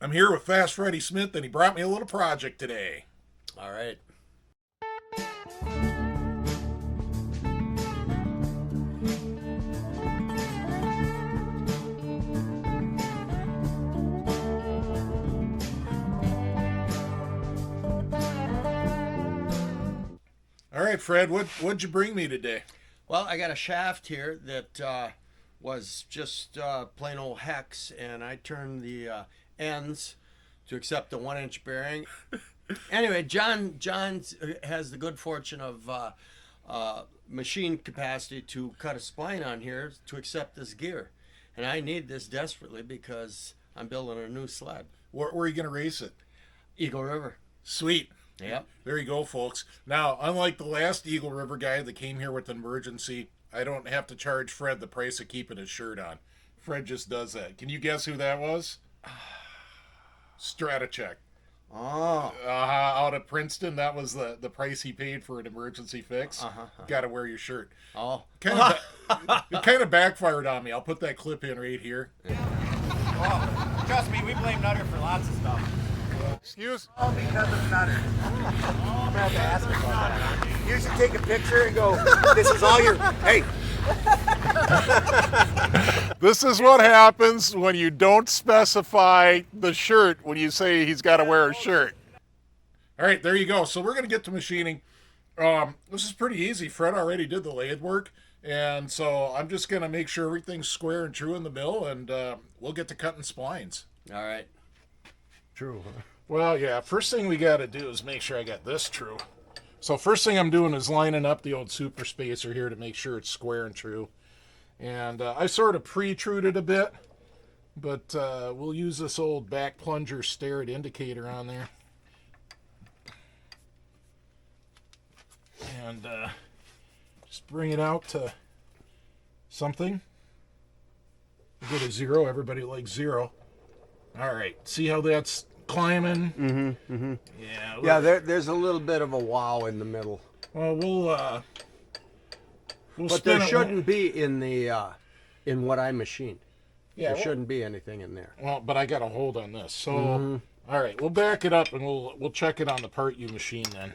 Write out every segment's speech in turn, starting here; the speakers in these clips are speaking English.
I'm here with Fast Freddy Smith, and he brought me a little project today. All right. All right, Fred, what'd you bring me today? Well, I got a shaft here that was just plain old hex, and I turned the ends to accept a 1-inch bearing. Anyway, John has the good fortune of machine capacity to cut a spline on here to accept this gear, and I need this desperately because I'm building a new sled. Where are you going to race it? Eagle River. Sweet. Yep. There you go, folks. Now, unlike the last Eagle River guy that came here with an emergency, I don't have to charge Fred the price of keeping his shirt on. Fred just does that. Can you guess who that was? Stratacheck. Oh. Out of Princeton, that was the price he paid for an emergency fix. Uh-huh. Got to wear your shirt. Oh. It kind of backfired on me. I'll put that clip in right here. Oh, trust me, we blame Nutter for lots of stuff. Excuse? All because of Nutter. I'm gonna have to ask him about that. You should take a picture and go, this is all your, hey. This is what happens when you don't specify the shirt when you say he's got to wear a shirt. All right, there you go. So we're going to get to machining. This is pretty easy. Fred already did the lathe work. And so I'm just going to make sure everything's square and true in the mill, and we'll get to cutting splines. All right. True, huh? Well, yeah, first thing we got to do is make sure I got this true. So first thing I'm doing is lining up the old super spacer here to make sure it's square and true. And I sort of pre-trued it a bit, but we'll use this old back plunger starred indicator on there. And just bring it out to something. We'll go to 0. Everybody likes 0. All right, see how that's climbing? Mm-hmm. Mm-hmm. Yeah. There's a little bit of a wow in the middle. Well, we'll but there shouldn't be in the in what I machined. Yeah, There shouldn't be anything in there. Well, but I got a hold on this. So, all right, we'll back it up and we'll check it on the part you machine then.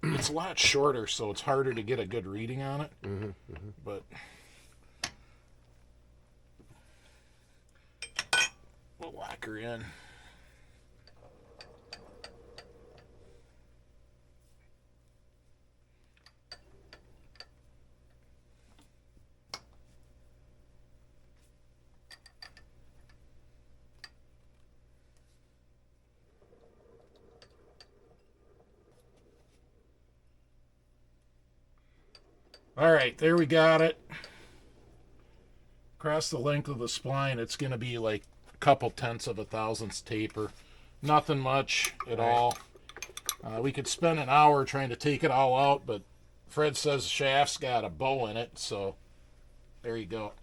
It's a lot shorter, so it's harder to get a good reading on it. But we'll lock her in. All right, there we got it. Across the length of the spline, it's going to be like a couple tenths of a thousandths taper. Nothing much at all. We could spend an hour trying to take it all out, but Fred says the shaft's got a bow in it, so there you go.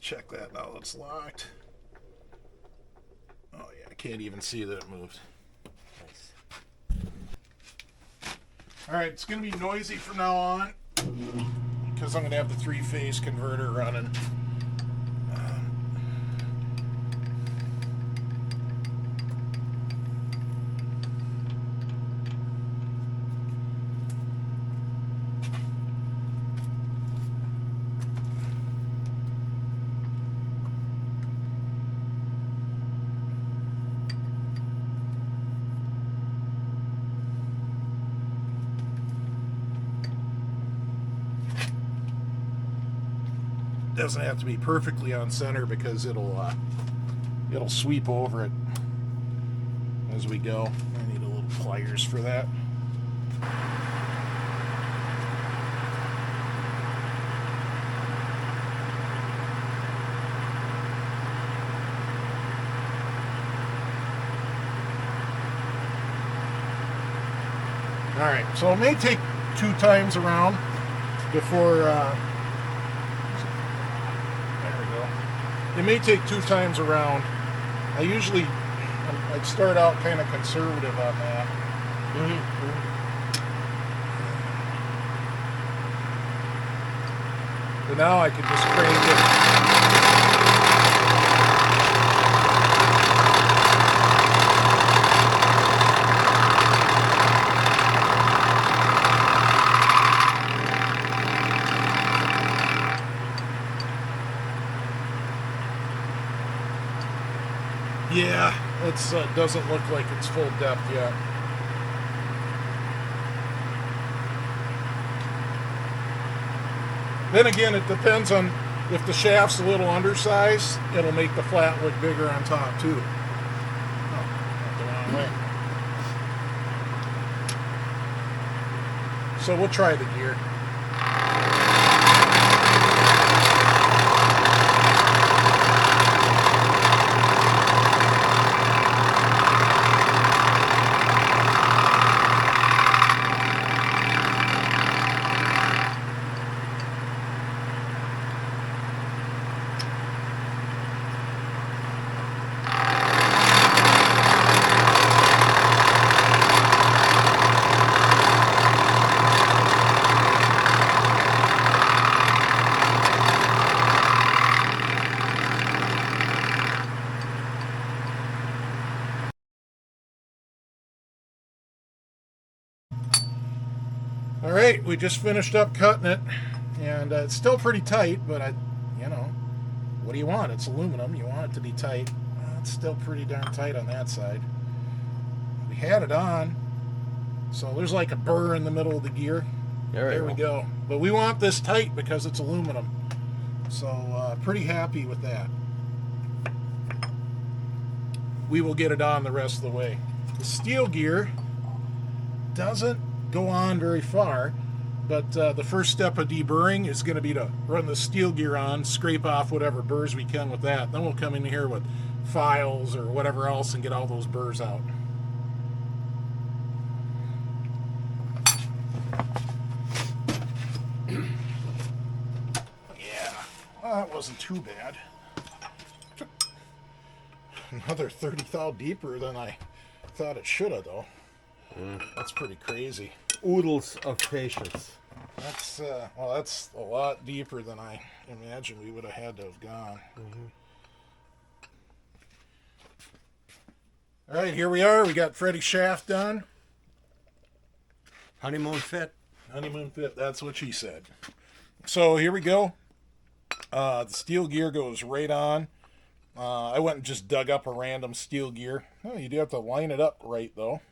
Check that now. It's locked. Oh yeah, I can't even see that it moved. Nice. All right, it's gonna be noisy from now on because I'm gonna have the 3-phase converter running. Doesn't have to be perfectly on center because it'll sweep over it as we go. I need a little pliers for that. All right, so it may take 2 times around before there we go. It may take 2 times around. I'd start out kind of conservative on that. But now I could just crank it. Yeah, it doesn't look like it's full depth yet. Then again, it depends on if the shaft's a little undersized, it'll make the flat look bigger on top too. Oh, went the wrong way. So we'll try the gear. All right, we just finished up cutting it, and it's still pretty tight, but what do you want? It's aluminum. You want it to be tight. It's still pretty darn tight on that side. We had it on, so there's like a burr in the middle of the gear. There we go. But we want this tight because it's aluminum, so pretty happy with that. We will get it on the rest of the way. The steel gear doesn't go on very far, but the first step of deburring is going to be to run the steel gear on, scrape off whatever burrs we can with that. Then we'll come in here with files or whatever else and get all those burrs out. Yeah, well, that wasn't too bad. Another 30 thou deeper than I thought it should have, though. That's pretty crazy. Oodles of patience. That's that's a lot deeper than I imagined we would have had to have gone. All right, here we are. We got Freddie's shaft done. Honeymoon fit. Honeymoon fit. That's what she said. So here we go. The steel gear goes right on. I went and just dug up a random steel gear. Oh, you do have to line it up right, though.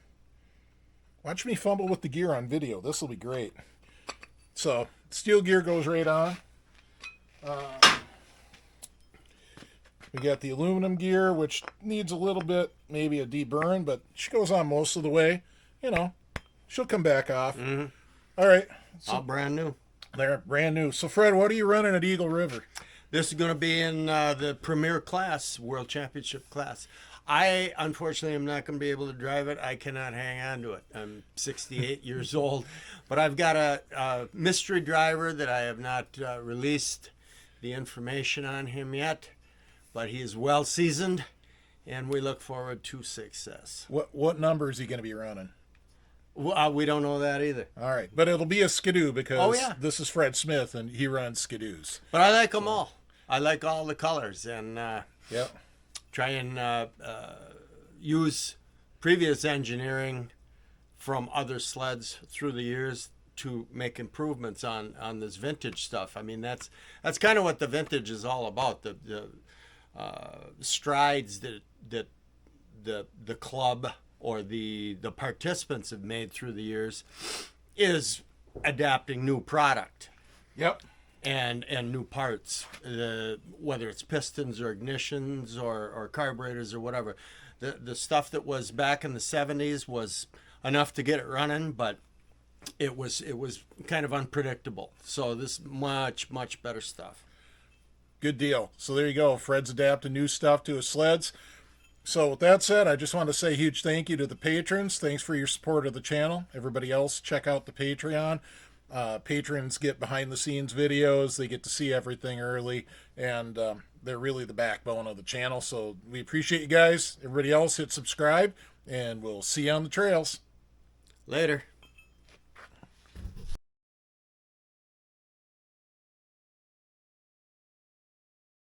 Watch me fumble with the gear on video. This will be great. So, steel gear goes right on. We got the aluminum gear, which needs a little bit, maybe a deburn, but she goes on most of the way. She'll come back off. All right. So, All brand new. they're brand new. So, Fred, what are you running at Eagle River? This is going to be in the premier class, World Championship class. I, unfortunately, am not going to be able to drive it. I cannot hang on to it. I'm 68 years old. But I've got a mystery driver that I have not released the information on him yet. But he is well seasoned, and we look forward to success. What number is he going to be running? Well, we don't know that either. All right. But it'll be a Skidoo because Oh, yeah. this is Fred Smith, and he runs Skidoos. But I like them all. I like all the colors. And Yep. try and use previous engineering from other sleds through the years to make improvements on this vintage stuff. I mean, that's kind of what the vintage is all about. The strides that the club or the participants have made through the years is adapting new product. Yep. And new parts, whether it's pistons or ignitions or carburetors or whatever. The stuff that was back in the 70s was enough to get it running, but it was kind of unpredictable. So this much better stuff. Good deal. So there you go. Fred's adapting new stuff to his sleds. So with that said, I just want to say a huge thank you to the patrons. Thanks for your support of the channel. Everybody else, check out the Patreon. Patrons get behind the scenes videos. They get to see everything early, and they're really the backbone of the channel. So we appreciate you guys. Everybody else, hit subscribe, and we'll see you on the trails. Later.